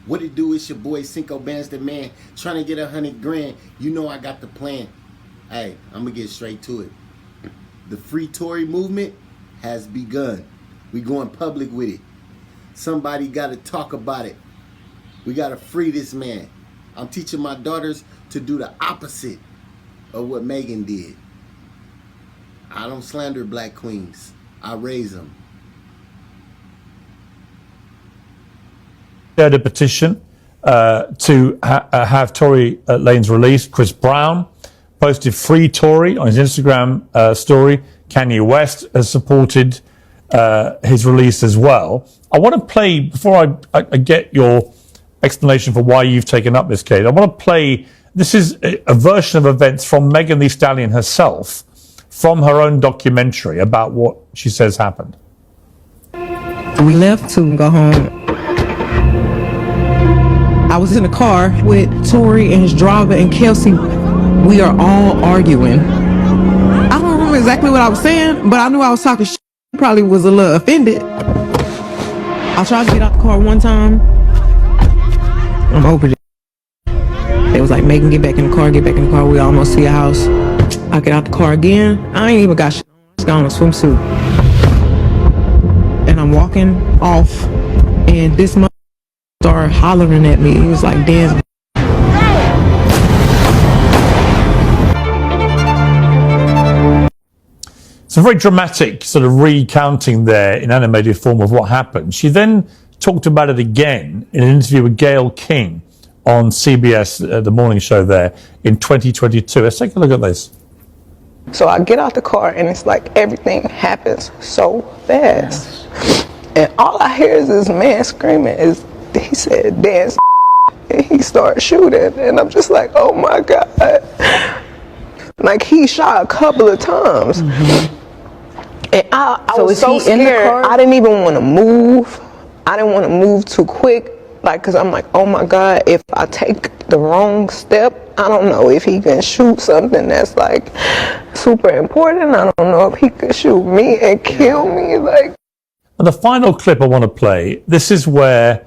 What it do? It's your boy Cinco Bands the man, trying to get 100 grand. You know I got the plan. Hey, I'm gonna get straight to it. The Free Tory movement has begun. We going public with it. Somebody gotta talk about it. We gotta free this man. I'm teaching my daughters to do the opposite of what Megan did. I don't slander black queens. I raise them. Shared a petition to have Tory Lanez released. Chris Brown posted Free Tory on his Instagram story. Kanye West has supported his release as well. I want to play, before I get your explanation for why you've taken up this case, I want to play, this is a version of events from Megan Thee Stallion herself, from her own documentary about what she says happened. We left to go home. I was in the car with Tory and his driver and Kelsey. We are all arguing. I don't remember exactly what I was saying, but I knew I was talking shit. He probably was a little offended. I tried to get out the car one time. I'm over it. They was like, Megan, get back in the car, get back in the car. We almost to your house. I get out the car again. I ain't even got shit. I just got on a swimsuit. And I'm walking off, and this mother started hollering at me. He was like, damn. It's a very dramatic sort of recounting there in animated form of what happened. She then talked about it again in an interview with Gayle King on CBS, the morning show there, in 2022. Let's take a look at this. So I get out the car and it's like everything happens so fast. And all I hear is this man screaming, he said, dance, and he started shooting. And I'm just like, oh my God. Like he shot a couple of times. Mm-hmm. And I was so scared. I didn't even want to move. I didn't want to move too quick. Like, cause I'm like, oh my God, if I take the wrong step, I don't know if he can shoot something that's like super important. I don't know if he could shoot me and kill me. Like, and the final clip I want to play, this is where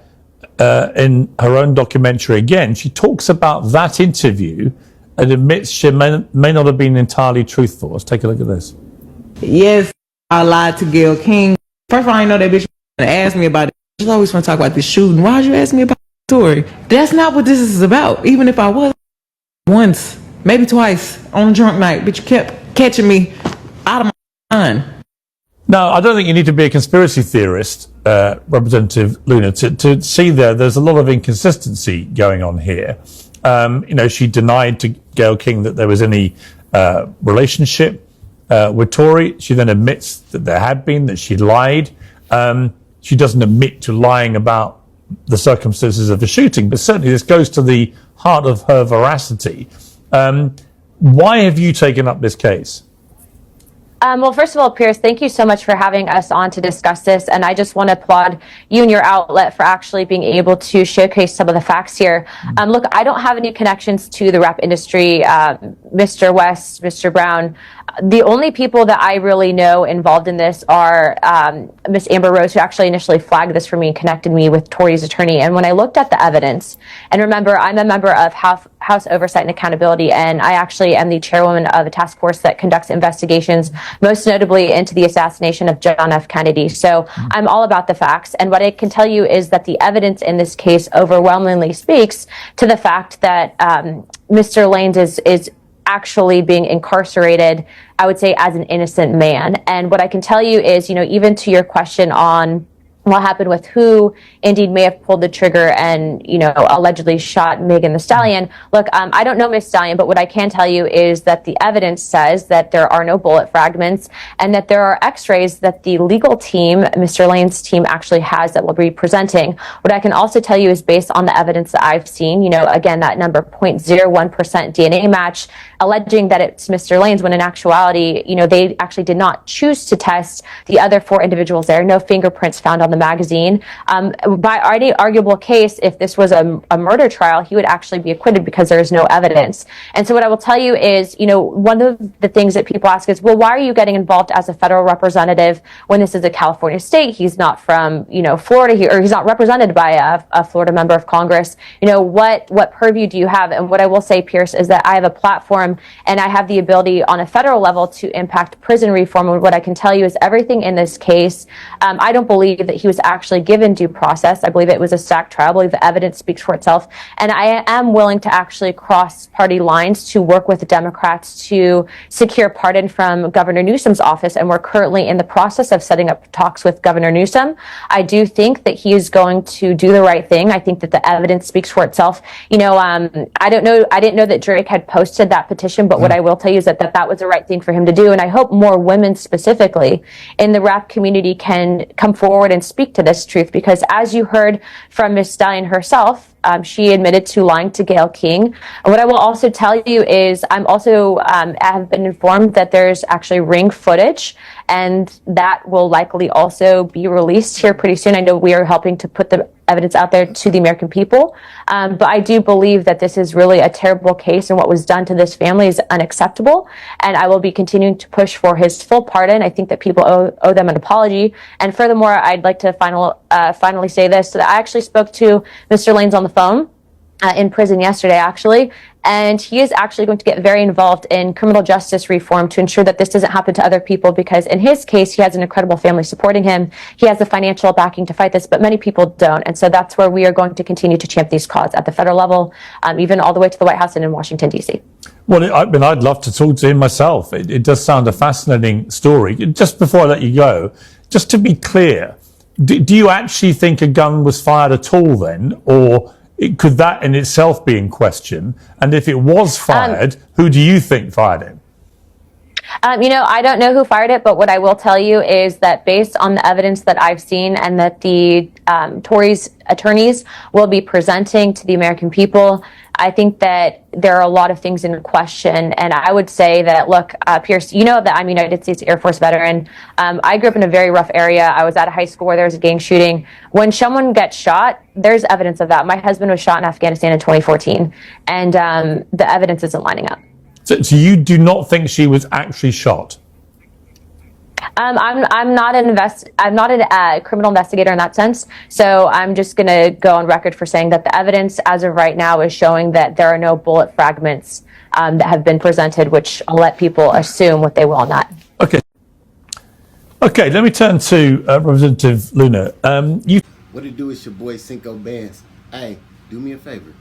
in her own documentary again, she talks about that interview and admits she may not have been entirely truthful. Let's take a look at this. Yes, I lied to Gayle King. First of all, I know that bitch asked me about it. She's always want to talk about this shooting. Why'd you ask me about the story? That's not what this is about. Even if I was once, maybe twice on a drunk night, but you kept catching me out of my mind. Now, I don't think you need to be a conspiracy theorist, Representative Luna, to see there's a lot of inconsistency going on here. She denied to Gayle King that there was any relationship with Tory. She then admits that there had been, that she lied. She doesn't admit to lying about the circumstances of the shooting, but certainly this goes to the heart of her veracity. Why have you taken up this case? Well, first of all, Piers, thank you so much for having us on to discuss this. And I just want to applaud you and your outlet for actually being able to showcase some of the facts here. Look, I don't have any connections to the rap industry, Mr. West, Mr. Brown. The only people that I really know involved in this are Miss Amber Rose, who actually initially flagged this for me and connected me with Tory's attorney. And when I looked at the evidence, and remember, I'm a member of House Oversight and Accountability, and I actually am the chairwoman of a task force that conducts investigations, most notably into the assassination of John F. Kennedy. So I'm all about the facts. And what I can tell you is that the evidence in this case overwhelmingly speaks to the fact that Mr. Lanez is actually being incarcerated, I would say, as an innocent man. And what I can tell you is, even to your question on what happened with who indeed may have pulled the trigger and, allegedly shot Megan Thee Stallion. Look, I don't know Miss Stallion, but what I can tell you is that the evidence says that there are no bullet fragments and that there are x-rays that the legal team, Mr. Lane's team, actually has that we'll be presenting. What I can also tell you is based on the evidence that I've seen, again, that number 0.01% DNA match, alleging that it's Mr. Lane's, when in actuality, they actually did not choose to test the other 4 individuals. There are no fingerprints found on the magazine. By any arguable case, if this was a murder trial, he would actually be acquitted because there is no evidence. And so what I will tell you is, one of the things that people ask is, well, why are you getting involved as a federal representative when this is a California state? He's not from, Florida here, or he's not represented by a Florida member of Congress. What purview do you have? And what I will say, Pierce, is that I have a platform and I have the ability on a federal level to impact prison reform. And what I can tell you is everything in this case, I don't believe that he was actually given due process. I believe it was a stacked trial. I believe the evidence speaks for itself. And I am willing to actually cross party lines to work with the Democrats to secure pardon from Governor Newsom's office. And we're currently in the process of setting up talks with Governor Newsom. I do think that he is going to do the right thing. I think that the evidence speaks for itself. I didn't know that Drake had posted that petition, but what I will tell you is that was the right thing for him to do. And I hope more women specifically in the rap community can come forward and speak to this truth, because as you heard from Ms. Stallion herself, she admitted to lying to Gayle King. And what I will also tell you is I'm also have been informed that there's actually ring footage, and that will likely also be released here pretty soon. I know we are helping to put the evidence out there to the American people. But I do believe that this is really a terrible case, and what was done to this family is unacceptable. And I will be continuing to push for his full pardon. I think that people owe them an apology. And furthermore, I'd like to finally say this, that I actually spoke to Mr. Lanes on the phone in prison yesterday, actually. And he is actually going to get very involved in criminal justice reform to ensure that this doesn't happen to other people, because in his case, he has an incredible family supporting him. He has the financial backing to fight this, but many people don't. And so that's where we are going to continue to champ these causes at the federal level, even all the way to the White House and in Washington, D.C. Well, I'd love to talk to him myself. It does sound a fascinating story. Just before I let you go, just to be clear, do you actually think a gun was fired at all then, or could that in itself be in question? And if it was fired, who do you think fired it? I don't know who fired it, but what I will tell you is that based on the evidence that I've seen and that the Tories attorneys will be presenting to the American people, I think that there are a lot of things in question. And I would say that, look, Pierce, you know that I'm a United States Air Force veteran. I grew up in a very rough area. I was at a high school where there was a gang shooting. When someone gets shot, there's evidence of that. My husband was shot in Afghanistan in 2014, and the evidence isn't lining up. So you do not think she was actually shot? I'm not a criminal investigator in that sense. So I'm just going to go on record for saying that the evidence as of right now is showing that there are no bullet fragments that have been presented, which I'll let people assume what they will not. Okay. Let me turn to Representative Luna. What it do is your boy Cinco Bands. Hey, do me a favor.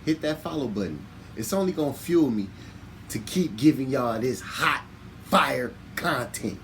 Hit that follow button. It's only going to fuel me to keep giving y'all this hot fire content.